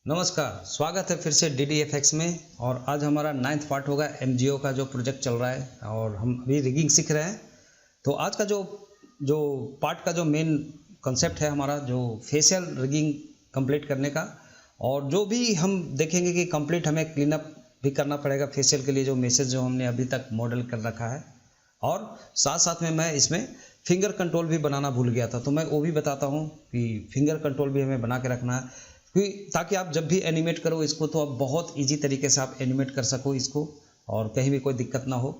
नमस्कार, स्वागत है फिर से DDFX में। और आज हमारा 9th पार्ट होगा MGO का जो प्रोजेक्ट चल रहा है और हम अभी रिगिंग सीख रहे हैं। तो आज का जो पार्ट का जो मेन कॉन्सेप्ट है हमारा जो फेशियल रिगिंग कंप्लीट करने का, और जो भी हम देखेंगे कि कंप्लीट हमें क्लीन अप भी करना पड़ेगा फेशियल के लिए, जो मैसेज जो हमने अभी तक मॉडल कर रखा है। और साथ साथ में मैं इसमें फिंगर कंट्रोल भी बनाना भूल गया था, तो मैं वो भी बताता हूँ कि फिंगर कंट्रोल भी हमें बना के रखना है, ताकि आप जब भी एनिमेट करो इसको तो आप बहुत इजी तरीके से आप एनिमेट कर सको इसको और कहीं भी कोई दिक्कत ना हो।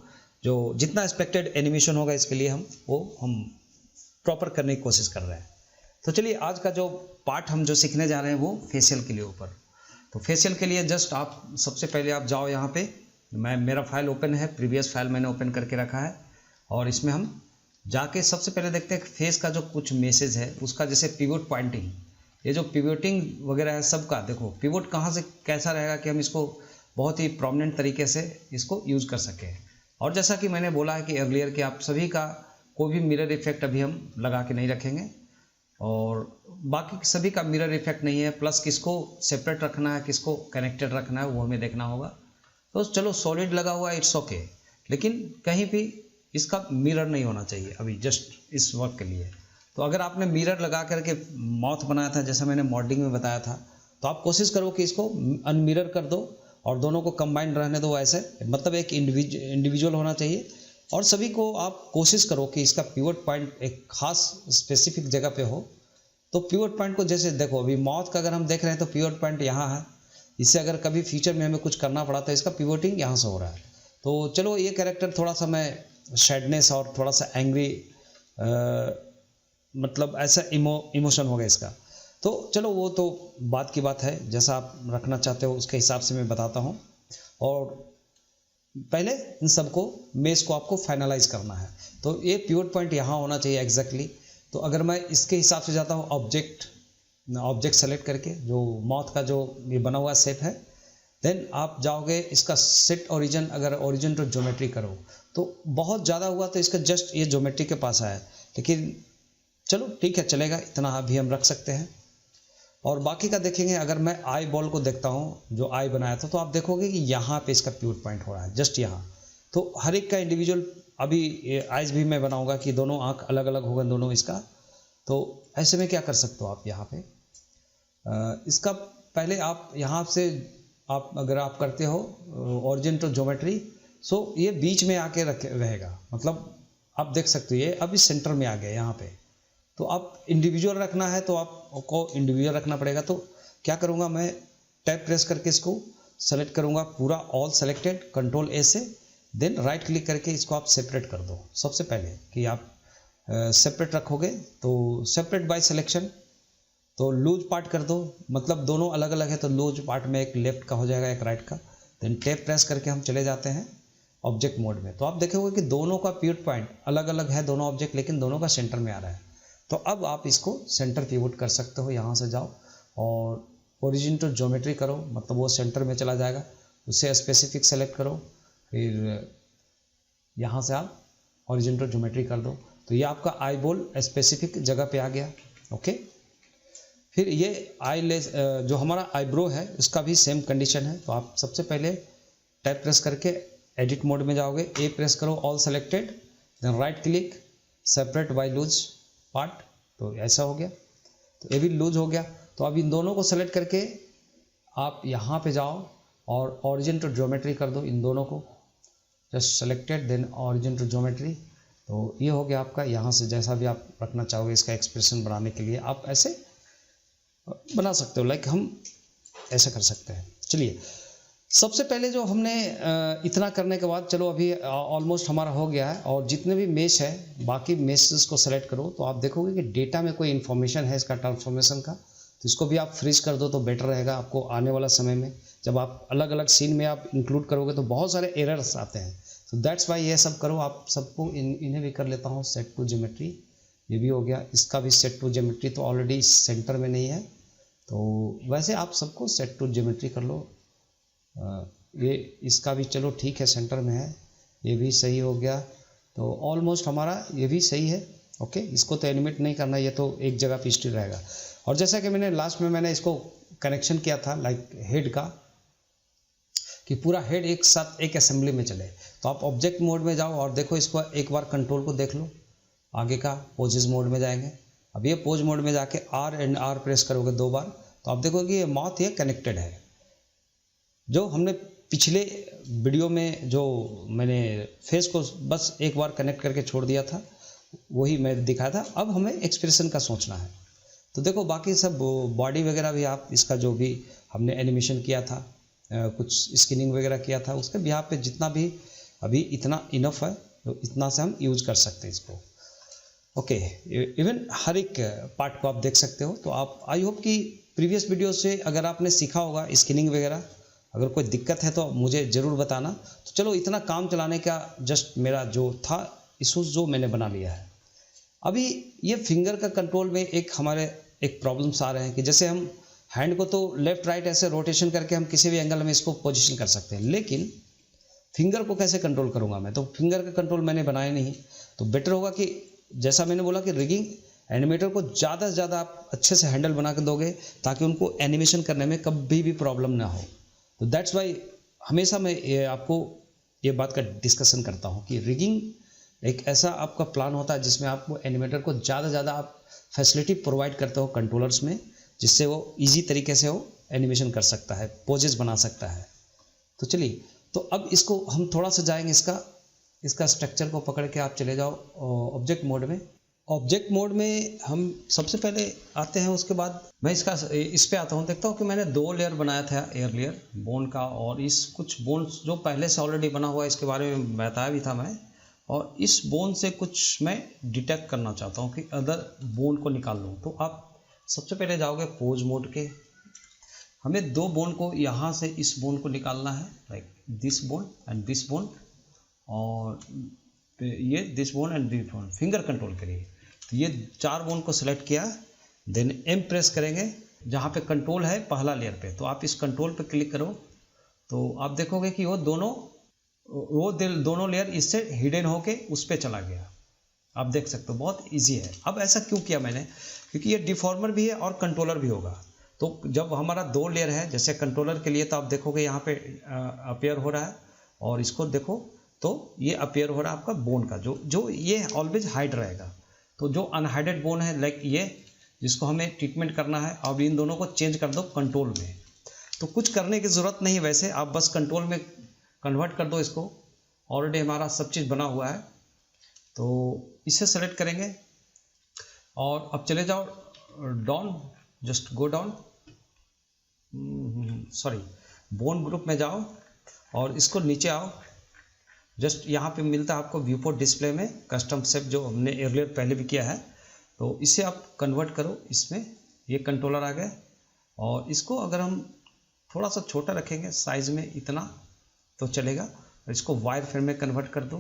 जो जितना एक्सपेक्टेड एनिमेशन होगा इसके लिए हम प्रॉपर करने की कोशिश कर रहे हैं। तो चलिए आज का जो पार्ट हम जो सीखने जा रहे हैं वो फेशियल के लिए ऊपर। तो फेशियल के लिए जस्ट आप सबसे पहले आप जाओ यहाँ पे, मेरा फाइल ओपन है, प्रीवियस फाइल मैंने ओपन करके रखा है। और इसमें हम जाके सबसे पहले देखते हैं फेस का जो कुछ मैसेज है उसका, जैसे पिवोट पॉइंटिंग, ये जो पिवोटिंग वगैरह है सबका, देखो पिवोट कहाँ से कैसा रहेगा कि हम इसको बहुत ही प्रोमिनेंट तरीके से इसको यूज़ कर सकें। और जैसा कि मैंने बोला है कि अर्लियर कि आप सभी का कोई भी मिरर इफेक्ट अभी हम लगा के नहीं रखेंगे, और बाकी सभी का मिरर इफेक्ट नहीं है, प्लस किसको सेपरेट रखना है किसको कनेक्टेड रखना है वो हमें देखना होगा। तो चलो सॉलिड लगा हुआ है, इट्स ओके, लेकिन कहीं भी इसका मिरर नहीं होना चाहिए अभी जस्ट इस वक्त के लिए। तो अगर आपने मिरर लगा करके माउथ बनाया था जैसा मैंने मॉडलिंग में बताया था, तो आप कोशिश करो कि इसको अनमिरर कर दो और दोनों को कंबाइंड रहने दो ऐसे, मतलब एक इंडिविजुअल होना चाहिए। और सभी को आप कोशिश करो कि इसका पिवट पॉइंट एक खास स्पेसिफिक जगह पे हो। तो पिवट पॉइंट को जैसे देखो अभी माउथ का अगर हम देख रहे हैं तो पिवट पॉइंट यहाँ है, इससे अगर कभी फ्यूचर में हमें कुछ करना पड़ा तो इसका पिवटिंग यहाँ से हो रहा है। तो चलो ये कैरेक्टर थोड़ा सा मैं सैडनेस और थोड़ा सा एंग्री, मतलब ऐसा इमोशन होगा इसका। तो चलो वो तो बात की बात है, जैसा आप रखना चाहते हो उसके हिसाब से मैं बताता हूँ। और पहले इन सबको मेस को आपको फाइनलाइज करना है। तो ये पिवट पॉइंट यहाँ होना चाहिए एग्जैक्टली। तो अगर मैं इसके हिसाब से जाता हूँ ऑब्जेक्ट सेलेक्ट करके, जो माउथ का जो ये बना हुआ शेप है, देन आप जाओगे इसका सेट ओरिजिन, अगर ओरिजिन टू ज्योमेट्री करो तो बहुत ज़्यादा हुआ तो इसका जस्ट ये ज्योमेट्री के पास आया, लेकिन चलो ठीक है चलेगा, इतना अभी हम रख सकते हैं। और बाकी का देखेंगे, अगर मैं आई बॉल को देखता हूँ जो आई बनाया था, तो आप देखोगे कि यहाँ पे इसका पिवट पॉइंट हो रहा है जस्ट यहाँ। तो हर एक का इंडिविजुअल, अभी आइज भी मैं बनाऊंगा कि दोनों आँख अलग अलग होगा दोनों इसका। तो ऐसे में क्या कर सकते हो आप यहाँ पे, इसका पहले आप यहाँ से आप अगर आप करते हो ओरिजिन टू ज्योमेट्री, सो ये बीच में आके रहेगा, मतलब आप देख सकते हो ये अभी सेंटर में आ गया यहाँ पे। तो आप इंडिविजुअल रखना है तो आपको इंडिविजुअल रखना पड़ेगा। तो क्या करूँगा, मैं टैब प्रेस करके इसको सेलेक्ट करूँगा पूरा, ऑल सेलेक्टेड, कंट्रोल ए से, देन राइट क्लिक करके इसको आप सेपरेट कर दो। सबसे पहले कि आप सेपरेट रखोगे तो सेपरेट बाय सिलेक्शन, तो लूज पार्ट कर दो, मतलब दोनों अलग अलग है तो लूज पार्ट में एक लेफ्ट का हो जाएगा एक राइट का। देन टैब प्रेस करके हम चले जाते हैं ऑब्जेक्ट मोड में। तो आप देखोगे कि दोनों का पिवट पॉइंट अलग अलग है दोनों ऑब्जेक्ट, लेकिन दोनों का सेंटर में आ रहा है। तो अब आप इसको सेंटर पिवट कर सकते हो, यहाँ से जाओ और ओरिजिन टू ज्योमेट्री करो, मतलब वो सेंटर में चला जाएगा, उससे स्पेसिफिक सेलेक्ट करो, फिर यहाँ से आप ओरिजिन टू ज्योमेट्री कर दो। तो ये आपका आई बॉल स्पेसिफिक जगह पे आ गया। ओके, फिर ये जो हमारा आईब्रो है उसका भी सेम कंडीशन है। तो आप सबसे पहले टैब प्रेस करके एडिट मोड में जाओगे, ए प्रेस करो, all selected, then right click, separate by loose part, तो ऐसा हो गया। तो ये भी लूज हो गया। तो अब इन दोनों को सेलेक्ट करके आप यहाँ पे जाओ और ओरिजिन टू ज्योमेट्री कर दो, इन दोनों को just selected, then origin to geometry. तो ये हो गया आपका। यहाँ से जैसा भी आप रखना चाहोगे इसका एक्सप्रेशन बनाने के लिए आप ऐसे बना सकते हो, लाइक हम ऐसा कर सकते हैं। चलिए सबसे पहले जो हमने इतना करने के बाद, चलो अभी ऑलमोस्ट हमारा हो गया है, और जितने भी मेश है बाकी मेशेस को सेलेक्ट करो। तो आप देखोगे कि डेटा में कोई इन्फॉर्मेशन है इसका ट्रांसफॉर्मेशन का, तो इसको भी आप फ्रीज कर दो तो बेटर रहेगा आपको आने वाला समय में। जब आप अलग अलग सीन में आप इंक्लूड करोगे तो बहुत सारे एरर्स आते हैं, तो दैट्स वाई ये सब करो। आप सबको इन्हें भी कर लेता हूँ सेट टू ज्योमेट्री, ये भी हो गया, इसका भी सेट टू ज्योमेट्री तो ऑलरेडी सेंटर में नहीं है, तो वैसे आप सबको सेट टू ज्योमेट्री कर लो। ये इसका भी चलो ठीक है सेंटर में है, ये भी सही हो गया। तो ऑलमोस्ट हमारा ये भी सही है। ओके, इसको तो एनिमेट नहीं करना, ये तो एक जगह पे स्थिर रहेगा। और जैसा कि मैंने लास्ट में मैंने इसको कनेक्शन किया था लाइक हेड का, कि पूरा हेड एक साथ एक असेंबली में चले। तो आप ऑब्जेक्ट मोड में जाओ और देखो इसको एक बार कंट्रोल को देख लो, आगे का पोजेस मोड में जाएंगे। अब ये पोज मोड में जाके आर एंड आर प्रेस करोगे 2 बार, तो आप देखोगे ये माउथ ये कनेक्टेड है। जो हमने पिछले वीडियो में जो मैंने फेस को बस एक बार कनेक्ट करके छोड़ दिया था, वही मैं दिखाया था। अब हमें एक्सप्रेशन का सोचना है। तो देखो बाकी सब बॉडी वगैरह भी आप इसका जो भी हमने एनिमेशन किया था, कुछ स्किनिंग वगैरह किया था, उसके भी यहाँ पे जितना भी अभी इतना इनफ है, तो इतना से हम यूज कर सकते हैं इसको। ओके, इवन हर एक पार्ट को आप देख सकते हो। तो आप आई होप कि प्रीवियस वीडियो से अगर आपने सीखा होगा स्किनिंग वगैरह, अगर कोई दिक्कत है तो मुझे ज़रूर बताना। तो चलो इतना काम चलाने का जस्ट मेरा जो था इशूज़ जो मैंने बना लिया है। अभी ये फिंगर का कंट्रोल में एक हमारे एक प्रॉब्लम्स आ रहे हैं कि जैसे हम हैंड को तो लेफ्ट राइट ऐसे रोटेशन करके हम किसी भी एंगल में इसको पोजीशन कर सकते हैं, लेकिन फिंगर को कैसे कंट्रोल करूंगा मैं? तो फिंगर का कंट्रोल मैंने बनाया नहीं। तो बेटर होगा कि जैसा मैंने बोला कि रिगिंग एनिमेटर को ज़्यादा से ज़्यादा आप अच्छे से हैंडल बना के दोगे ताकि उनको एनिमेशन करने में कभी भी प्रॉब्लम ना हो। तो दैट्स वाई हमेशा मैं आपको ये बात का डिस्कशन करता हूँ कि रिगिंग एक ऐसा आपका प्लान होता है जिसमें आपको एनिमेटर को ज़्यादा से ज़्यादा आप फैसिलिटी प्रोवाइड करते हो कंट्रोलर्स में, जिससे वो इजी तरीके से वो एनिमेशन कर सकता है, पोजेस बना सकता है। तो चलिए, तो अब इसको हम थोड़ा सा जाएंगे इसका स्ट्रक्चर को पकड़ के आप चले जाओ ऑब्जेक्ट मोड में। ऑब्जेक्ट मोड में हम सबसे पहले आते हैं, उसके बाद मैं इस पे आता हूँ। देखता हूँ कि मैंने 2 लेयर बनाया था एयर लेयर बोन का, और इस कुछ बोन्स जो पहले से ऑलरेडी बना हुआ है इसके बारे में बताया भी था मैं। और इस बोन से कुछ मैं डिटेक्ट करना चाहता हूँ कि अदर बोन को निकाल लूँ। तो आप सबसे पहले जाओगे पोज मोड के, हमें 2 बोन को यहाँ से इस बोन को निकालना है, like this bone and this bone, और ये this bone and this bone finger control के लिए। तो ये 4 बोन को सिलेक्ट किया, देन एम प्रेस करेंगे जहाँ पे कंट्रोल है पहला लेयर पे। तो आप इस कंट्रोल पे क्लिक करो तो आप देखोगे कि वो दोनों लेयर इससे हिडन होके उस पर चला गया। आप देख सकते हो बहुत इजी है। अब ऐसा क्यों किया मैंने? क्योंकि ये डिफॉर्मर भी है और कंट्रोलर भी होगा। तो जब हमारा 2 लेयर है, जैसे कंट्रोलर के लिए तो आप देखोगे यहाँ पे अपीयर हो रहा है, और इसको देखो तो ये अपीयर हो रहा है आपका बोन का, जो ये ऑलवेज हाइड रहेगा। तो जो अनहाइडेड बोन है लाइक ये, जिसको हमें ट्रीटमेंट करना है, अब इन दोनों को चेंज कर दो कंट्रोल में। तो कुछ करने की ज़रूरत नहीं, वैसे आप बस कंट्रोल में कन्वर्ट कर दो इसको, ऑलरेडी हमारा सब चीज़ बना हुआ है। तो इसे सेलेक्ट करेंगे और अब चले जाओ down, just go down, sorry bone group में जाओ और इसको नीचे आओ। जस्ट यहाँ पे मिलता है आपको व्यूपोर्ट डिस्प्ले में कस्टम शेप, जो हमने एर्लियर पहले भी किया है। तो इसे आप कन्वर्ट करो इसमें, ये कंट्रोलर आ गया। और इसको अगर हम थोड़ा सा छोटा रखेंगे साइज़ में इतना तो चलेगा, इसको वायर फ्रेम में कन्वर्ट कर दो।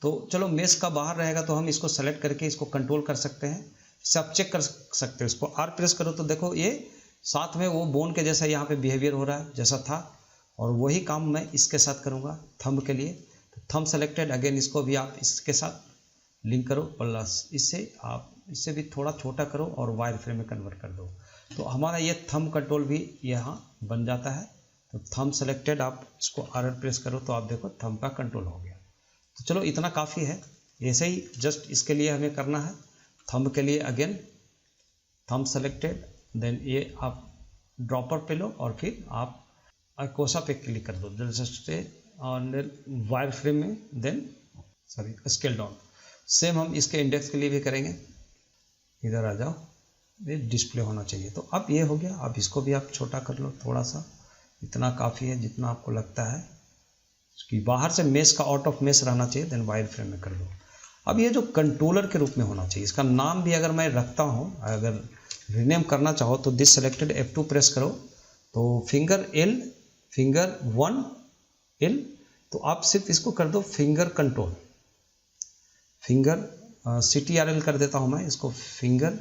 तो चलो मेश का बाहर रहेगा तो हम इसको सेलेक्ट करके इसको कंट्रोल कर सकते हैं। इसे आप चेक कर सकते हो, इसको आर प्रेस करो तो देखो ये साथ में वो बोन के जैसा यहाँ पे बिहेवियर हो रहा है जैसा था। और वही काम मैं इसके साथ करूँगा थंब के लिए। तो थंब सेलेक्टेड, अगेन इसको भी आप इसके साथ लिंक करो, प्लस इससे आप इससे भी थोड़ा छोटा करो और वायर फ्रेम में कन्वर्ट कर दो। तो हमारा ये थंब कंट्रोल भी यहाँ बन जाता है। तो थंब सेलेक्टेड, आप इसको आर प्रेस करो तो आप देखो थंब का कंट्रोल हो गया। तो चलो इतना काफ़ी है, ऐसे ही जस्ट इसके लिए हमें करना है। थंब के लिए अगेन थंब सेलेक्टेड, देन ये आप ड्रॉपर पे लो और फिर आप कोसा पे क्लिक कर दो, जस्ट और वायर फ्रेम में, then sorry scale down. Same हम इसके इंडेक्स के लिए भी करेंगे। इधर आ जाओ, ये डिस्प्ले होना चाहिए। तो अब ये हो गया। अब इसको भी आप छोटा कर लो थोड़ा सा, इतना काफ़ी है जितना आपको लगता है कि बाहर से मेश का आउट ऑफ मेश रहना चाहिए, देन वायर फ्रेम में कर लो। अब ये जो कंट्रोलर के रूप में होना चाहिए, इसका नाम भी अगर मैं रखता हूँ, अगर रीनेम करना चाहो तो दिस सेलेक्टेड F2 प्रेस करो तो फिंगर L, फिंगर 1 L, तो आप सिर्फ इसको कर दो फिंगर कंट्रोल, फिंगर CTRL कर देता हूँ मैं इसको, फिंगर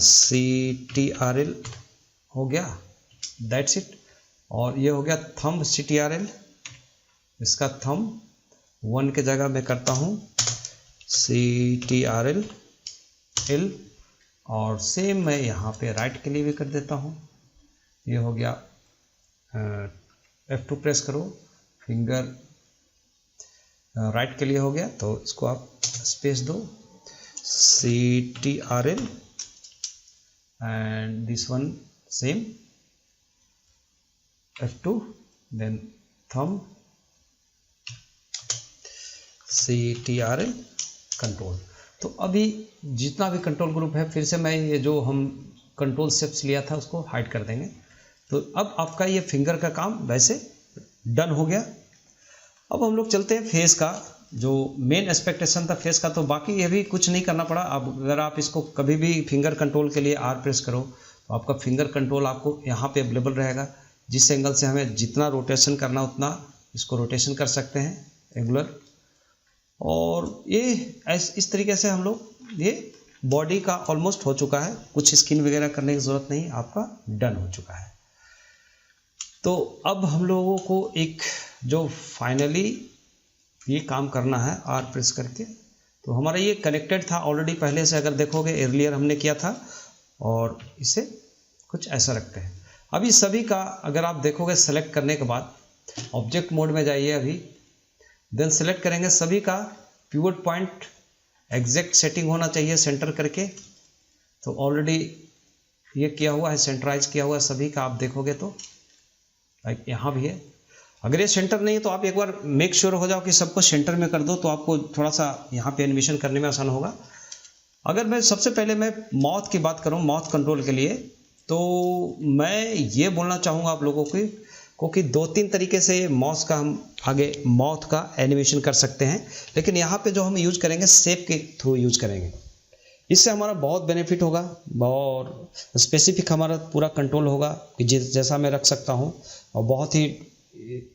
CTRL हो गया, दैट्स इट। और ये हो गया थंब CTRL, इसका थंब 1 के जगह मैं करता हूँ CTRL L, और सेम मैं यहाँ पे राइट के लिए भी कर देता हूँ। ये हो गया, F2 प्रेस करो, फिंगर राइट के लिए हो गया, तो इसको आप स्पेस दो, CTRL and this one same F2, then thumb CTRL control. तो अभी जितना भी कंट्रोल ग्रुप है, फिर से मैं ये जो हम कंट्रोल स्टेप्स लिया था उसको हाइड कर देंगे। तो अब आपका ये फिंगर का काम वैसे डन हो गया। अब हम लोग चलते हैं फेस का, जो मेन एक्सपेक्टेशन था फेस का, तो बाकी ये भी कुछ नहीं करना पड़ा। अब अगर आप इसको कभी भी फिंगर कंट्रोल के लिए R प्रेस करो तो आपका फिंगर कंट्रोल आपको यहाँ पे अवेलेबल रहेगा। जिस एंगल से हमें जितना रोटेशन करना उतना इसको रोटेशन कर सकते हैं एंगुलर। और ये इस तरीके से हम लोग ये बॉडी का ऑलमोस्ट हो चुका है, कुछ स्किन वगैरह करने की ज़रूरत नहीं, आपका डन हो चुका है। तो अब हम लोगों को एक जो फाइनली ये काम करना है R प्रेस करके, तो हमारा ये कनेक्टेड था ऑलरेडी पहले से, अगर देखोगे अर्लियर हमने किया था, और इसे कुछ ऐसा रखते हैं। अभी सभी का अगर आप देखोगे सेलेक्ट करने के बाद ऑब्जेक्ट मोड में जाइए अभी, देन सेलेक्ट करेंगे सभी का पिवट पॉइंट एग्जैक्ट सेटिंग होना चाहिए सेंटर करके। तो ऑलरेडी ये किया हुआ है, सेंटराइज किया हुआ है सभी का, आप देखोगे तो लाइक यहाँ भी है। अगर ये सेंटर नहीं है तो आप एक बार मेक श्योर हो जाओ कि सबको सेंटर में कर दो, तो आपको थोड़ा सा यहाँ पे एनिमेशन करने में आसान होगा। अगर मैं सबसे पहले मैं माउथ की बात करूँ, माउथ कंट्रोल के लिए, तो मैं ये बोलना चाहूँगा आप लोगों को क्योंकि 2-3 तरीके से माउस का हम आगे माउथ का एनिमेशन कर सकते हैं, लेकिन यहाँ पे जो हम यूज करेंगे शेप के थ्रू यूज करेंगे। इससे हमारा बहुत बेनिफिट होगा और स्पेसिफिक हमारा पूरा कंट्रोल होगा कि जैसा मैं रख सकता हूँ, और बहुत ही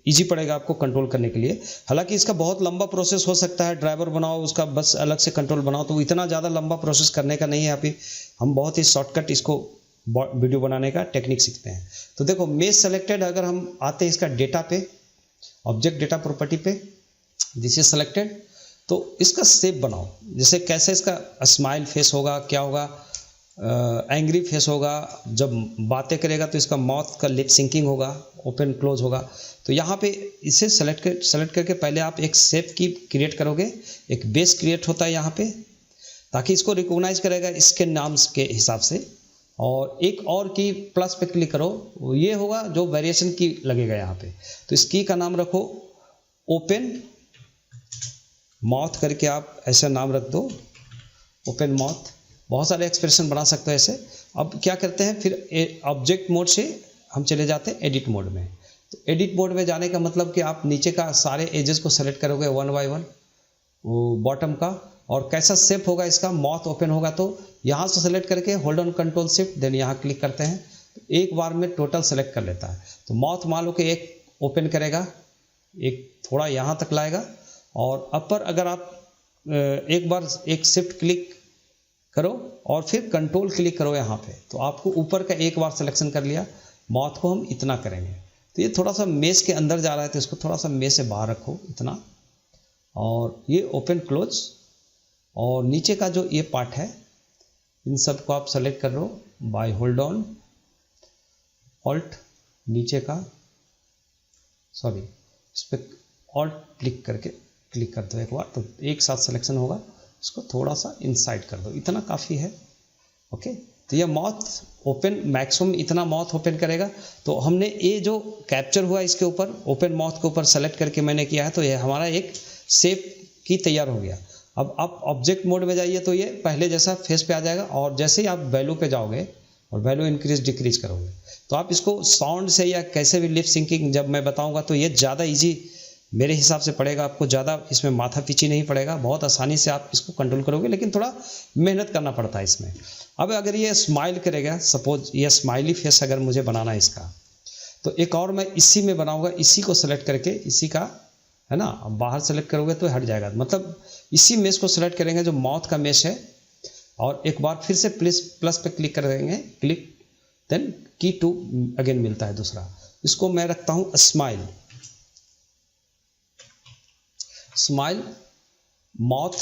इजी पड़ेगा आपको कंट्रोल करने के लिए। हालांकि इसका बहुत लंबा प्रोसेस हो सकता है, ड्राइवर बनाओ उसका बस अलग से कंट्रोल बनाओ, तो इतना ज़्यादा लंबा प्रोसेस करने का नहीं है। अभी हम बहुत ही शॉर्टकट इसको वीडियो बनाने का टेक्निक सीखते हैं। तो देखो मेश सेलेक्टेड, अगर हम आते हैं इसका डेटा पे, ऑब्जेक्ट डेटा प्रॉपर्टी पे, दिस इज सेलेक्टेड, तो इसका शेप बनाओ। जैसे कैसे इसका स्माइल फेस होगा, क्या होगा, एंग्री फेस होगा, जब बातें करेगा तो इसका माउथ का लिप सिंकिंग होगा, ओपन क्लोज होगा। तो यहाँ पे इसे सेलेक्ट करके पहले आप एक शेप की क्रिएट करोगे, एक बेस क्रिएट होता है यहाँ पे, ताकि इसको रिकॉग्नाइज करेगा इसके नाम के हिसाब से। और एक और की प्लस पे क्लिक करो, ये होगा जो वेरिएशन की लगेगा यहाँ पे। तो इस की का नाम रखो ओपन माउथ करके, आप ऐसा नाम रख दो ओपन माउथ। बहुत सारे एक्सप्रेशन बना सकते हो ऐसे। अब क्या करते हैं, फिर ऑब्जेक्ट मोड से हम चले जाते हैं एडिट मोड में। तो एडिट मोड में जाने का मतलब कि आप नीचे का सारे एजेस को सेलेक्ट करोगे 1 बाय 1, वो बॉटम का, और कैसा शेप होगा इसका, माउथ ओपन होगा। तो यहाँ से सेलेक्ट करके hold on control shift, then यहाँ क्लिक करते हैं, तो एक बार में टोटल सेलेक्ट कर लेता है। तो माउथ मान लो कि एक ओपन करेगा, एक थोड़ा यहाँ तक लाएगा, और अपर अगर आप एक बार एक शिफ्ट क्लिक करो और फिर कंट्रोल क्लिक करो यहाँ पे, तो आपको ऊपर का एक बार सिलेक्शन कर लिया। माउथ को हम इतना करेंगे, तो ये थोड़ा सा मेश के अंदर जा रहा है, तो इसको थोड़ा सा मेश से बाहर रखो इतना। और ये ओपन क्लोज, और नीचे का जो ये पार्ट है, इन सब को आप सेलेक्ट कर लो बाय होल्ड ऑन ऑल्ट, नीचे का सॉरी इस पर ऑल्ट क्लिक करके क्लिक कर दो एक बार, तो एक साथ सिलेक्शन होगा। इसको थोड़ा सा इनसाइड कर दो, इतना काफ़ी है। ओके, तो ये माउथ ओपन मैक्सिमम इतना माउथ ओपन करेगा। तो हमने ये जो कैप्चर हुआ इसके ऊपर ओपन माउथ के ऊपर सेलेक्ट करके मैंने किया है, तो ये हमारा एक शेप की तैयार हो गया। अब आप ऑब्जेक्ट मोड में जाइए तो ये पहले जैसा फेस पे आ जाएगा, और जैसे ही आप वैल्यू पे जाओगे और वैल्यू इंक्रीज डिक्रीज करोगे, तो आप इसको साउंड से या कैसे भी लिप सिंकिंग जब मैं बताऊंगा तो ये ज़्यादा इजी मेरे हिसाब से पड़ेगा, आपको ज़्यादा इसमें माथा पीछी नहीं पड़ेगा, बहुत आसानी से आप इसको कंट्रोल करोगे, लेकिन थोड़ा मेहनत करना पड़ता है इसमें। अब अगर ये स्माइल करेगा, सपोज ये स्माइली फेस अगर मुझे बनाना है इसका, तो एक और मैं इसी में बनाऊंगा, इसी को सेलेक्ट करके, इसी का है ना, बाहर सेलेक्ट करोगे तो हट जाएगा, मतलब इसी मेश को सेलेक्ट करेंगे जो माउथ का मेश है, और एक बार फिर से प्लस पे क्लिक कर देंगे, क्लिक, देन की टू अगेन मिलता है दूसरा। इसको मैं रखता हूँ स्माइल, स्माइल माउथ,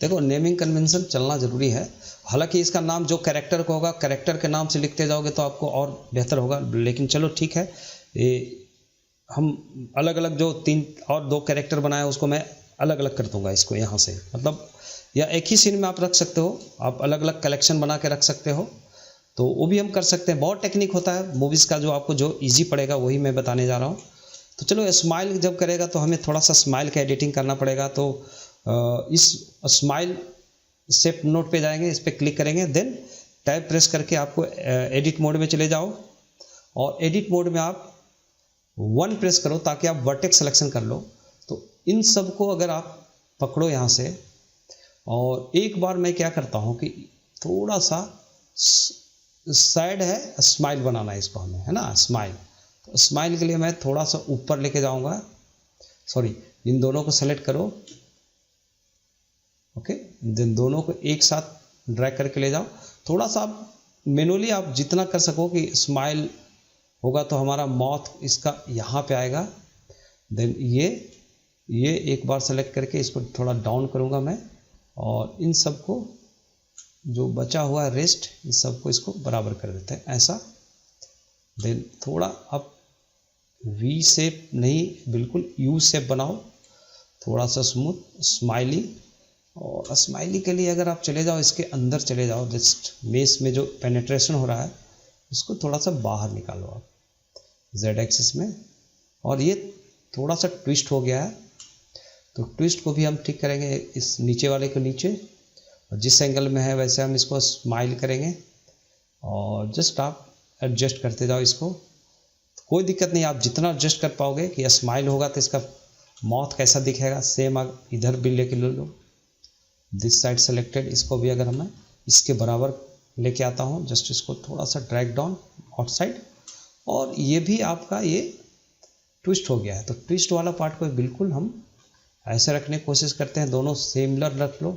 देखो नेमिंग कन्वेंशन चलना ज़रूरी है। हालांकि इसका नाम जो कैरेक्टर का होगा, कैरेक्टर के नाम से लिखते जाओगे तो आपको और बेहतर होगा, लेकिन चलो ठीक है। ये हम अलग अलग जो 3 और 2 कैरेक्टर बनाए उसको मैं अलग अलग कर दूंगा इसको यहाँ से, मतलब या एक ही सीन में आप रख सकते हो, आप अलग अलग कलेक्शन बना के रख सकते हो, तो वो भी हम कर सकते हैं। बहुत टेक्निक होता है मूवीज़ का, जो आपको जो ईजी पड़ेगा वही मैं बताने जा रहा हूँ। तो चलो स्माइल जब करेगा तो हमें थोड़ा सा स्माइल का एडिटिंग करना पड़ेगा। तो इस स्माइल स्टेप नोट पे जाएंगे, इस पर क्लिक करेंगे, देन टैब प्रेस करके आपको एडिट मोड में चले जाओ, और एडिट मोड में आप 1 प्रेस करो ताकि आप वर्टेक्स सिलेक्शन कर लो। तो इन सब को अगर आप पकड़ो यहाँ से, और एक बार मैं क्या करता हूँ कि थोड़ा सा साइड है स्माइल बनाना है इसको हमें, है ना, स्माइल। तो स्माइल के लिए मैं थोड़ा सा ऊपर लेके जाऊँगा, सॉरी इन दोनों को सेलेक्ट करो, ओके, देन दोनों को एक साथ ड्रैग करके ले जाओ। थोड़ा सा आप मैनुअली आप जितना कर सको कि स्माइल होगा तो हमारा माउथ इसका यहाँ पे आएगा। देन ये एक बार सेलेक्ट करके इसको थोड़ा डाउन करूँगा मैं, और इन सब को जो बचा हुआ है रेस्ट, इन सब को इसको बराबर कर देते हैं ऐसा। देन थोड़ा आप वी शेप नहीं, बिल्कुल यू शेप बनाओ, थोड़ा सा स्मूथ स्माइली। और स्माइली के लिए अगर आप चले जाओ, इसके अंदर चले जाओ, जस्ट बेस में जो पेनिट्रेशन हो रहा है उसको थोड़ा सा बाहर निकालो आप जेड एक्सिस में, और ये थोड़ा सा ट्विस्ट हो गया है, तो ट्विस्ट को भी हम ठीक करेंगे, इस नीचे वाले को नीचे, और जिस एंगल में है वैसे हम इसको स्माइल करेंगे, और जस्ट आप एडजस्ट करते जाओ इसको। कोई दिक्कत नहीं, आप जितना एडजस्ट कर पाओगे कि स्माइल होगा तो इसका माउथ कैसा दिखेगा, सेम आप इधर भी लेके ले लो, दिस साइड सेलेक्टेड, इसको भी अगर मैं इसके बराबर लेके आता हूँ, जस्ट इसको थोड़ा सा ड्रैग डाउन आउटसाइड, और ये भी आपका ये ट्विस्ट हो गया है। तो ट्विस्ट वाला पार्ट को बिल्कुल हम ऐसे रखने की कोशिश करते हैं, दोनों सिमिलर रख लो।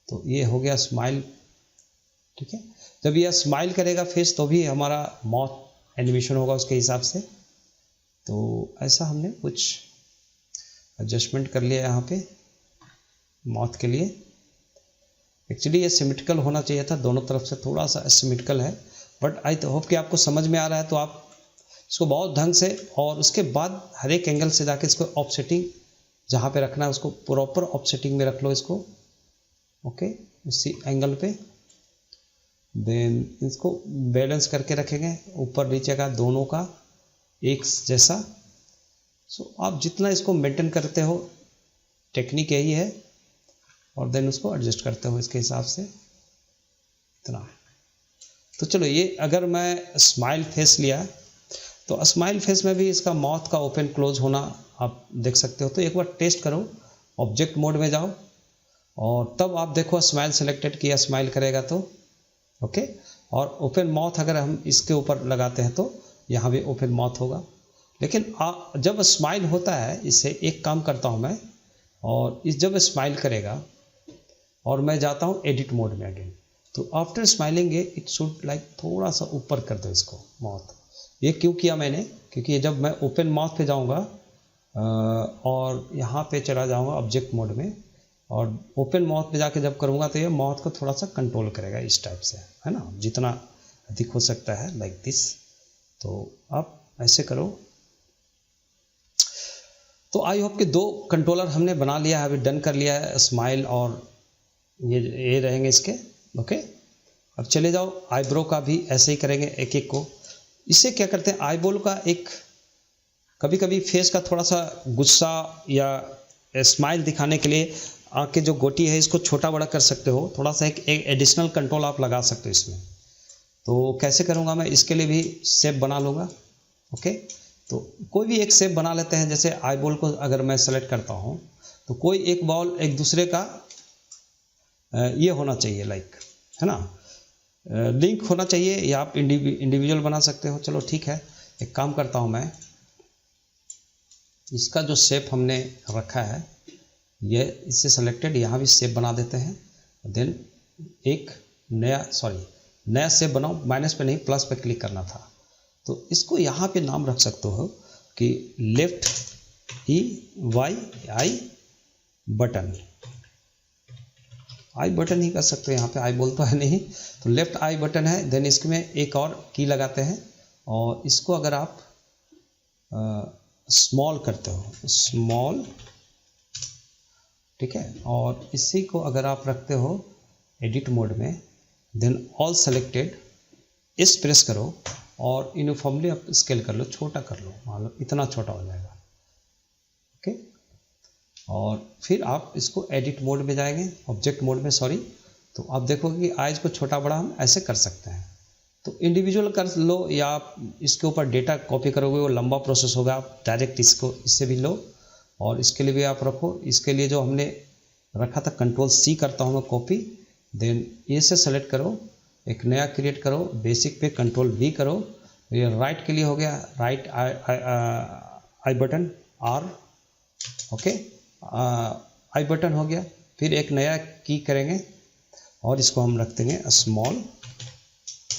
तो ये हो गया स्माइल, ठीक है। जब यह स्माइल करेगा फेस तो भी हमारा माउथ एनिमेशन होगा उसके हिसाब से। तो ऐसा हमने कुछ एडजस्टमेंट कर लिया यहाँ पे माउथ के लिए। एक्चुअली ये सिमेट्रिकल होना चाहिए था, दोनों तरफ से थोड़ा सा सिमेट्रिकल है, बट आई होप कि आपको समझ में आ रहा है। तो आप इसको बहुत ढंग से, और उसके बाद हर एक एंगल से जाके इसको ऑफसेटिंग जहाँ पे रखना है उसको प्रॉपर ऑफसेटिंग में रख लो इसको, ओके, इसी एंगल पे। देन इसको बैलेंस करके रखेंगे, ऊपर नीचे का दोनों का एक जैसा। सो आप जितना इसको मेंटेन करते हो, टेक्निक यही है, और देन उसको एडजस्ट करते हो इसके हिसाब से इतना। तो चलो ये अगर मैं स्माइल फेस लिया, तो स्माइल फेस में भी इसका माउथ का ओपन क्लोज होना आप देख सकते हो। तो एक बार टेस्ट करो, ऑब्जेक्ट मोड में जाओ, और तब आप देखो स्माइल सेलेक्टेड किया, स्माइल करेगा तो ओके। और ओपन माउथ अगर हम इसके ऊपर लगाते हैं तो यहाँ भी ओपन माउथ होगा। लेकिन जब स्माइल होता है, इससे एक काम करता हूँ मैं, और इस जब स्माइल करेगा और मैं जाता हूँ एडिट मोड में अगेन, तो after smiling it should like थोड़ा सा ऊपर कर दो इसको माउथ। ये क्यों किया मैंने, क्योंकि जब मैं ओपन माउथ पे जाऊँगा और यहाँ पे चला जाऊँगा ऑब्जेक्ट मोड में, और ओपन माउथ पे जाके जब करूँगा तो ये माउथ को थोड़ा सा कंट्रोल करेगा इस टाइप से, है ना, जितना अधिक हो सकता है लाइक दिस। तो आप ऐसे करो। तो आई होप कि 2 कंट्रोलर हमने बना लिया है, अभी डन कर लिया है, स्माइल और ये रहेंगे इसके, ओके। अब चले जाओ आईब्रो का भी ऐसे ही करेंगे एक एक को। इससे क्या करते हैं, आईबॉल का एक कभी कभी फेस का थोड़ा सा गुस्सा या स्माइल दिखाने के लिए आँख की जो गोटी है इसको छोटा बड़ा कर सकते हो, थोड़ा सा एक एडिशनल कंट्रोल आप लगा सकते हो इसमें। तो कैसे करूँगा मैं, इसके लिए भी शेप बना लूँगा, ओके। तो कोई भी एक शेप बना लेते हैं, जैसे आईबॉल को अगर मैं सेलेक्ट करता हूँ तो कोई एक बॉल एक दूसरे का ये होना चाहिए लाइक, है ना, लिंक होना चाहिए, या आप इंडिविजुअल बना सकते हो। चलो ठीक है, एक काम करता हूँ मैं, इसका जो शेप हमने रखा है ये इससे सेलेक्टेड, यहाँ भी शेप बना देते हैं। देन एक नया शेप बनाओ, माइनस पे नहीं प्लस पे क्लिक करना था। तो इसको यहाँ पे नाम रख सकते हो कि लेफ्ट EYI बटन, आई बटन ही कर सकते हो, यहाँ पे आई बोल तो है नहीं, तो लेफ्ट आई बटन है। देन इसमें एक और की लगाते हैं और इसको अगर आप स्मॉल करते हो, स्मॉल, ठीक है, और इसी को अगर आप रखते हो एडिट मोड में, देन ऑल सेलेक्टेड, इस प्रेस करो और यूनिफॉर्मली आप स्केल कर लो, छोटा कर लो, मान लो इतना छोटा हो जाएगा। ओके, और फिर आप इसको एडिट मोड में जाएंगे, ऑब्जेक्ट मोड में सॉरी, तो आप देखोगे कि आइज को छोटा बड़ा हम ऐसे कर सकते हैं। तो इंडिविजुअल कर लो या आप इसके ऊपर डेटा कॉपी करोगे वो लंबा प्रोसेस होगा, आप डायरेक्ट इसको इससे भी लो और इसके लिए भी आप रखो। इसके लिए जो हमने रखा था कंट्रोल सी करता हूँ मैं कॉपी, देन ये से सेलेक्ट करो, एक नया क्रिएट करो, बेसिक पे कंट्रोल वी करो, ये राइट के लिए हो गया, right I button R, okay, I button हो गया। फिर एक नया की करेंगे और इसको हम रख देंगे स्मॉल,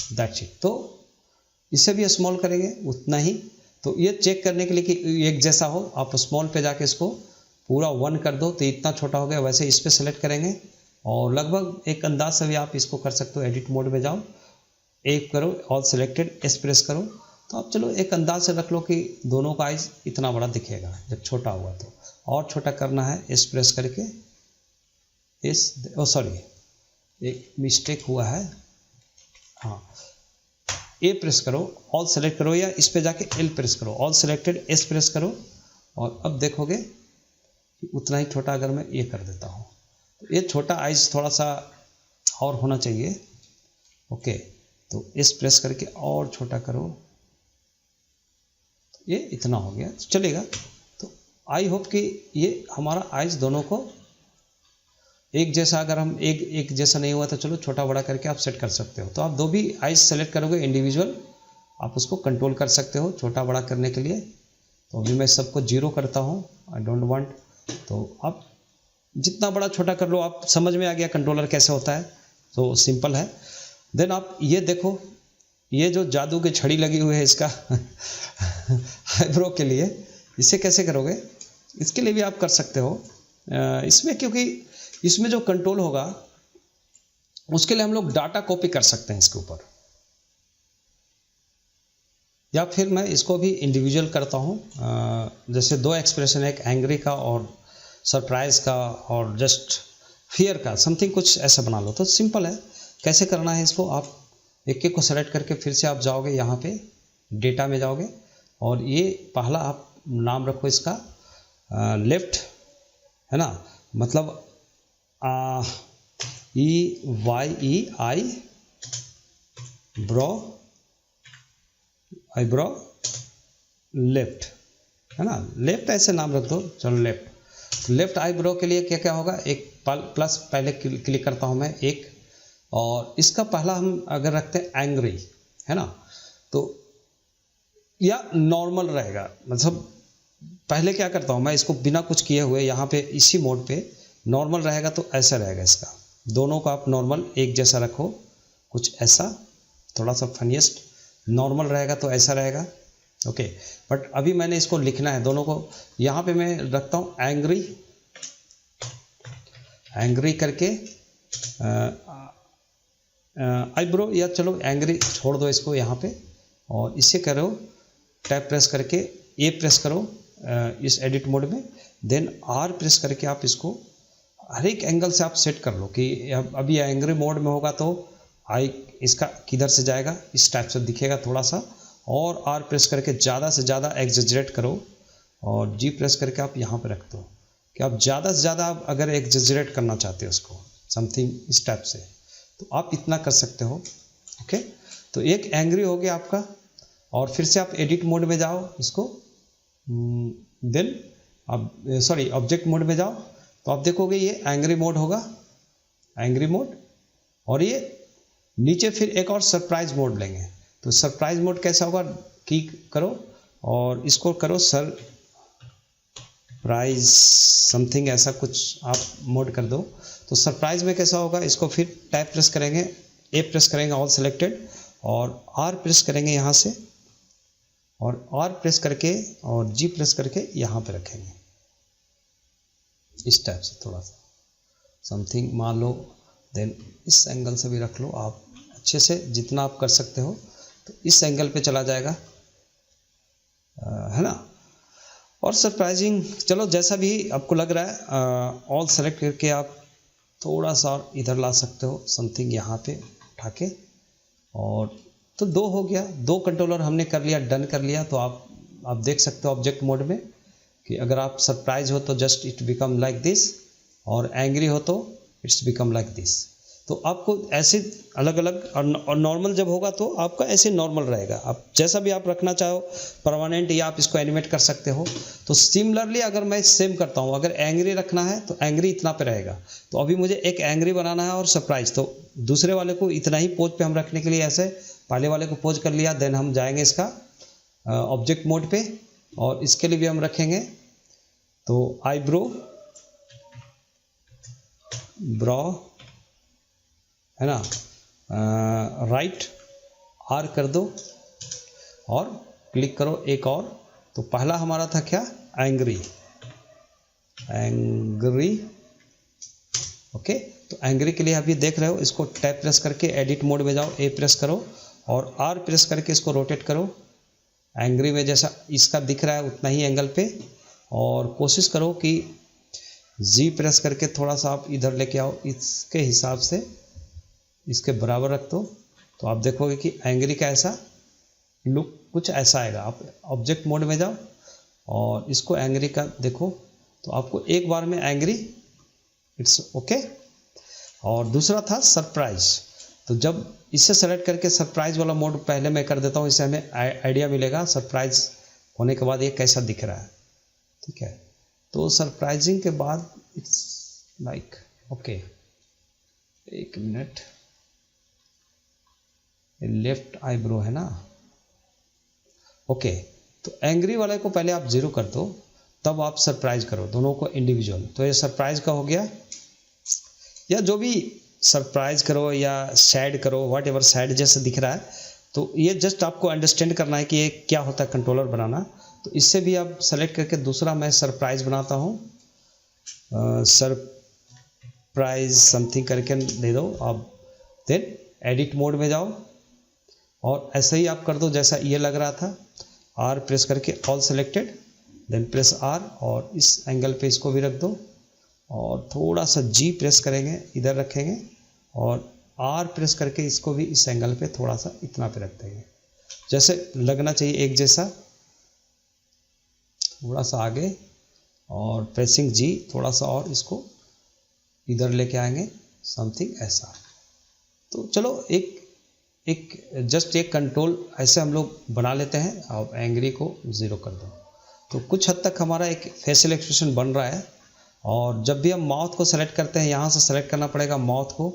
दैट्स इट। तो इसे भी स्मॉल करेंगे उतना ही। तो ये चेक करने के लिए कि एक जैसा हो, आप स्मॉल पे जाके इसको पूरा 1 कर दो तो इतना छोटा हो गया। वैसे इस पर सेलेक्ट करेंगे और लगभग एक अंदाज से भी आप इसको कर सकते हो। एडिट मोड में जाओ, एक करो, ऑल सेलेक्टेड, एस प्रेस करो, तो आप चलो एक अंदाज से रख लो कि दोनों का आइज इतना बड़ा दिखेगा जब छोटा हुआ। तो और छोटा करना है, एस प्रेस करके, इस सॉरी एक मिस्टेक हुआ है, हाँ, ए प्रेस करो, ऑल सेलेक्ट करो या इस पे जाके एल प्रेस करो, ऑल सेलेक्टेड, एस प्रेस करो और अब देखोगे कि उतना ही छोटा अगर मैं ये कर देता हूँ तो ये छोटा आइज थोड़ा सा और होना चाहिए। ओके, तो एस प्रेस करके और छोटा करो, ये इतना हो गया, चलेगा। तो आई होप कि ये हमारा आइज दोनों को एक जैसा, अगर हम एक जैसा नहीं हुआ तो चलो छोटा बड़ा करके आप सेट कर सकते हो। तो आप दो भी आइज सेलेक्ट करोगे इंडिविजुअल, आप उसको कंट्रोल कर सकते हो छोटा बड़ा करने के लिए। तो अभी मैं सबको 0 करता हूँ, आई डोंट वांट। तो आप जितना बड़ा छोटा कर लो, आप समझ में आ गया कंट्रोलर कैसे होता है, तो सिंपल है। देन आप ये देखो, ये जो जादू की छड़ी लगी हुई है इसका आईब्रो के लिए, इसे कैसे करोगे, इसके लिए भी आप कर सकते हो इसमें, क्योंकि इसमें जो कंट्रोल होगा उसके लिए हम लोग डाटा कॉपी कर सकते हैं इसके ऊपर, या फिर मैं इसको भी इंडिविजुअल करता हूँ। जैसे 2 एक्सप्रेशन है, एक एंग्री का और सरप्राइज का और जस्ट फियर का, समथिंग कुछ ऐसा बना लो। तो सिंपल है, कैसे करना है इसको, आप एक एक को सेलेक्ट करके फिर से आप जाओगे यहाँ पे डेटा में जाओगे और ये पहला आप नाम रखो इसका लेफ्ट, है ना, मतलब EYEI ब्रो, आईब्रो लेफ्ट, है ना, लेफ्ट ऐसे नाम रख दो, चलो लेफ्ट। लेफ्ट आईब्रो के लिए क्या क्या होगा, एक प्लस पहले क्लिक करता हूँ मैं एक, और इसका पहला हम अगर रखते हैं एंग्री, है ना, तो या नॉर्मल रहेगा, मतलब पहले क्या करता हूँ मैं इसको बिना कुछ किए हुए यहाँ पे इसी मोड पे नॉर्मल रहेगा तो ऐसा रहेगा इसका। दोनों को आप नॉर्मल एक जैसा रखो, कुछ ऐसा थोड़ा सा फनीस्ट, नॉर्मल रहेगा तो ऐसा रहेगा। ओके, बट अभी मैंने इसको लिखना है दोनों को। यहाँ पे मैं रखता हूँ एंग्री, एंग्री करके आईब्रो, या चलो एंग्री छोड़ दो इसको यहाँ पे, और इसे करो टैप प्रेस करके, ए प्रेस करो इस एडिट मोड में, देन आर प्रेस करके आप इसको हर एक एंगल से आप सेट कर लो कि अभी एंग्री मोड में होगा तो आई इसका किधर से जाएगा, इस टाइप से दिखेगा थोड़ा सा, और आर प्रेस करके ज़्यादा से ज़्यादा एग्जेजरेट करो और जी प्रेस करके आप यहाँ पे रख दो कि आप ज़्यादा से ज़्यादा आप अगर एग्जेजरेट करना चाहते हो उसको समथिंग इस टाइप से, तो आप इतना कर सकते हो। ओके, तो एक एंग्री हो गया आपका, और फिर से आप एडिट मोड में जाओ इसको, देन आप सॉरी ऑब्जेक्ट मोड में जाओ, तो आप देखोगे ये एंग्री मोड होगा, एंग्री मोड, और ये नीचे फिर एक और सरप्राइज मोड लेंगे। तो सरप्राइज मोड कैसा होगा, की करो और इसको करो सरप्राइज समथिंग ऐसा कुछ आप मोड कर दो। तो सरप्राइज में कैसा होगा, इसको फिर टैप प्रेस करेंगे, ए प्रेस करेंगे ऑल सेलेक्टेड, और आर प्रेस करेंगे यहाँ से, और आर प्रेस करके और जी प्रेस करके यहाँ पे रखेंगे इस टाइप से, थोड़ा सा समथिंग मान लो देन इस एंगल से भी रख लो आप अच्छे से, जितना आप कर सकते हो। तो इस एंगल पे चला जाएगा, है ना। और सरप्राइजिंग, चलो जैसा भी आपको लग रहा है, ऑल सेलेक्ट करके आप थोड़ा सा और इधर ला सकते हो, समथिंग यहाँ पे उठा के। और तो 2 हो गया, 2 कंट्रोलर हमने कर लिया, डन कर लिया। तो आप देख सकते हो ऑब्जेक्ट मोड में कि अगर आप सरप्राइज हो तो just it become like this, और एंग्री हो तो इट्स बिकम लाइक दिस। तो आपको ऐसे अलग अलग, और नॉर्मल जब होगा तो आपका ऐसे नॉर्मल रहेगा। आप जैसा भी आप रखना चाहो परमानेंट, या आप इसको एनिमेट कर सकते हो। तो सिमिलरली अगर मैं सेम करता हूँ, अगर एंग्री रखना है तो एंग्री इतना पे रहेगा। तो अभी मुझे एक एंग्री बनाना है और सरप्राइज, तो दूसरे वाले को इतना ही पोज पे हम रखने के लिए ऐसे पहले वाले को पोज कर लिया। देन हम जाएंगे इसका ऑब्जेक्ट मोड पे, और इसके लिए भी हम रखेंगे तो आईब्रो, ब्रॉ, है ना, राइट आर कर दो और क्लिक करो एक और। तो पहला हमारा था क्या, एंग्री, एंग्री, ओके। तो एंग्री के लिए आप ये देख रहे हो, इसको टैप प्रेस करके एडिट मोड में जाओ, ए प्रेस करो और आर प्रेस करके इसको रोटेट करो। एंग्री में जैसा इसका दिख रहा है उतना ही एंगल पे, और कोशिश करो कि जी प्रेस करके थोड़ा सा आप इधर लेके आओ, इसके हिसाब से इसके बराबर रख दो। तो आप देखोगे कि एंग्री का ऐसा लुक कुछ ऐसा आएगा। आप ऑब्जेक्ट मोड में जाओ और इसको एंग्री का देखो, तो आपको एक बार में एंग्री, इट्स ओके। और दूसरा था सरप्राइज। तो जब इसे सेलेक्ट करके सरप्राइज वाला मोड पहले मैं कर देता हूँ, इससे हमें आइडिया मिलेगा सरप्राइज होने के बाद ये कैसा दिख रहा है, ठीक है। तो सरप्राइजिंग के बाद इट्स लाइक ओके, एक मिनट, लेफ्ट आईब्रो है ना, ओके। तो एंग्री वाले को पहले आप 0 कर दो, तब आप सरप्राइज करो, दोनों को इंडिविजुअल। तो ये सरप्राइज का हो गया, या जो भी सरप्राइज करो या सैड करो, व्हाट एवर, सैड जैसे दिख रहा है। तो ये जस्ट आपको अंडरस्टैंड करना है कि ये क्या होता है कंट्रोलर बनाना। तो इससे भी आप सेलेक्ट करके दूसरा मैं सरप्राइज बनाता हूँ, सरप्राइज समथिंग करके दे दो आप। देन एडिट मोड में जाओ और ऐसे ही आप कर दो जैसा ये लग रहा था। आर प्रेस करके all selected, then press R और इस एंगल पे इसको भी रख दो, और थोड़ा सा जी प्रेस करेंगे, इधर रखेंगे, और आर प्रेस करके इसको भी इस एंगल पे थोड़ा सा इतना पे रख देंगे, जैसे लगना चाहिए एक जैसा। थोड़ा सा आगे और प्रेसिंग जी, थोड़ा सा और इसको इधर लेके आएंगे, समथिंग ऐसा। तो चलो एक जस्ट एक कंट्रोल ऐसे हम लोग बना लेते हैं। अब एंग्री को 0 कर दो। तो कुछ हद तक हमारा एक फेशियल एक्सप्रेशन बन रहा है। और जब भी हम माउथ को सेलेक्ट करते हैं, यहाँ से सेलेक्ट करना पड़ेगा माउथ को,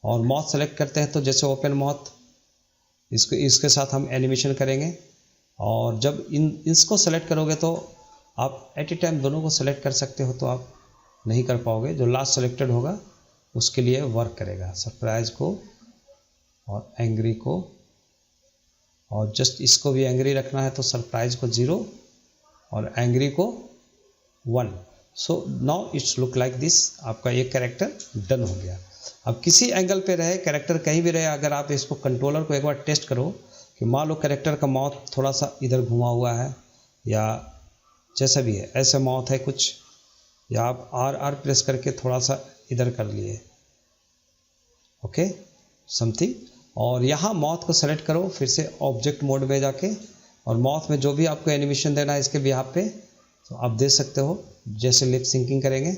और माउथ सेलेक्ट करते हैं तो जैसे ओपन माउथ, इसके साथ हम एनिमेशन करेंगे। और जब इसको सेलेक्ट करोगे तो आप एट ए टाइम दोनों को सेलेक्ट कर सकते हो, तो आप नहीं कर पाओगे। जो लास्ट सेलेक्टेड होगा उसके लिए वर्क करेगा, सरप्राइज को और एंग्री को। और जस्ट इसको भी एंग्री रखना है तो सरप्राइज को 0 और एंग्री को 1। So now it's look like this. आपका ये कैरेक्टर डन हो गया। अब किसी एंगल पे रहे कैरेक्टर, कहीं भी रहे, अगर आप इसको कंट्रोलर को एक बार टेस्ट करो कि मान लो कैरेक्टर का माउथ थोड़ा सा इधर घुमा हुआ है या जैसा भी है, ऐसे माउथ है कुछ, या आप आर प्रेस करके थोड़ा सा इधर कर लिए, ओके समथिंग। और यहाँ माउथ को सेलेक्ट करो फिर से ऑब्जेक्ट मोड में जाके, और माउथ में जो भी आपको एनिमेशन देना है इसके बिहाफ पे तो आप दे सकते हो। जैसे लिप सिंकिंग करेंगे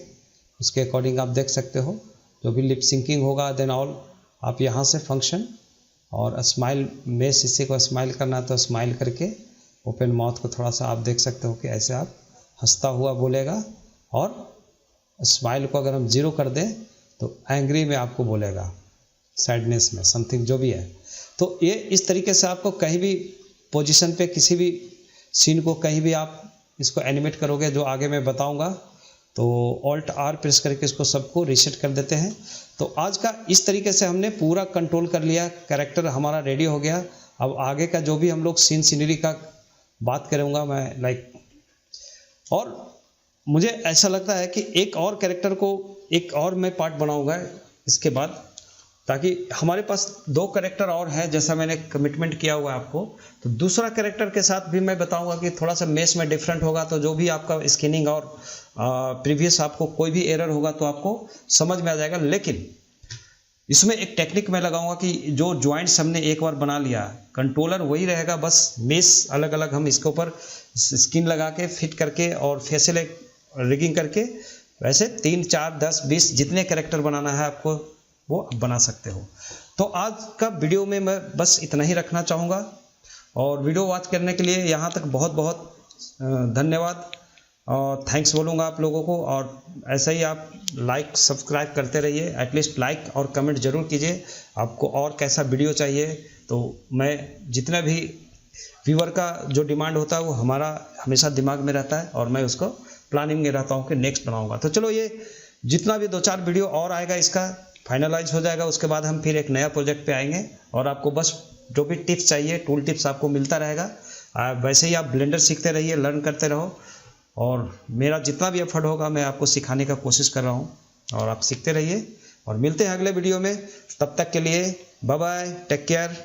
उसके अकॉर्डिंग आप देख सकते हो, जो भी लिप सिंकिंग होगा देन ऑल आप यहाँ से फंक्शन और स्माइल में इसी को स्माइल करना है तो स्माइल करके ओपन माउथ को थोड़ा सा आप देख सकते हो कि ऐसे आप हंसता हुआ बोलेगा। और स्माइल को अगर हम 0 कर दें तो एंग्री में आपको बोलेगा, सैडनेस में समथिंग जो भी है। तो ये इस तरीके से आपको कहीं भी पोजीशन पे किसी भी सीन को कहीं भी आप इसको एनिमेट करोगे, जो आगे मैं बताऊंगा। तो ऑल्ट आर प्रेस करके इसको सबको रीसेट कर देते हैं। तो आज का इस तरीके से हमने पूरा कंट्रोल कर लिया, कैरेक्टर हमारा रेडी हो गया। अब आगे का जो भी हम लोग सीनरी का बात करूँगा मैं लाइक, और मुझे ऐसा लगता है कि एक और कैरेक्टर को एक और मैं पार्ट बनाऊंगा इसके बाद, ताकि हमारे पास 2 कैरेक्टर और हैं, जैसा मैंने कमिटमेंट किया हुआ है आपको। तो दूसरा कैरेक्टर के साथ भी मैं बताऊंगा कि थोड़ा सा मेश में डिफरेंट होगा, तो जो भी आपका स्कैनिंग और प्रीवियस आपको कोई भी एरर होगा तो आपको समझ में आ जाएगा। लेकिन इसमें एक टेक्निक मैं लगाऊंगा कि जो जॉइंट्स हमने एक बार बना लिया, कंट्रोलर वही रहेगा, बस मेश अलग अलग हम इसके ऊपर स्किन लगा के फिट करके और फेशियल रिगिंग करके वैसे 3, 4, 10, 20 जितने कैरेक्टर बनाना है आपको वो आप बना सकते हो। तो आज का वीडियो में मैं बस इतना ही रखना चाहूँगा, और वीडियो वॉच करने के लिए यहाँ तक बहुत बहुत धन्यवाद और थैंक्स बोलूँगा आप लोगों को। और ऐसा ही आप लाइक सब्सक्राइब करते रहिए, एटलीस्ट लाइक और कमेंट ज़रूर कीजिए आपको और कैसा वीडियो चाहिए। तो मैं जितना भी व्यूअर का जो डिमांड होता है वो हमारा हमेशा दिमाग में रहता है, और मैं उसको प्लानिंग में रहता हूँ कि नेक्स्ट बनाऊँगा। तो चलो, ये जितना भी 2-4 वीडियो और आएगा इसका फाइनलाइज हो जाएगा, उसके बाद हम फिर एक नया प्रोजेक्ट पे आएंगे, और आपको बस जो भी टिप्स चाहिए, टूल टिप्स आपको मिलता रहेगा। वैसे ही आप ब्लेंडर सीखते रहिए, लर्न करते रहो, और मेरा जितना भी एफर्ट होगा मैं आपको सिखाने का कोशिश कर रहा हूँ, और आप सीखते रहिए। और मिलते हैं अगले वीडियो में, तब तक के लिए बाय बाय, टेक केयर।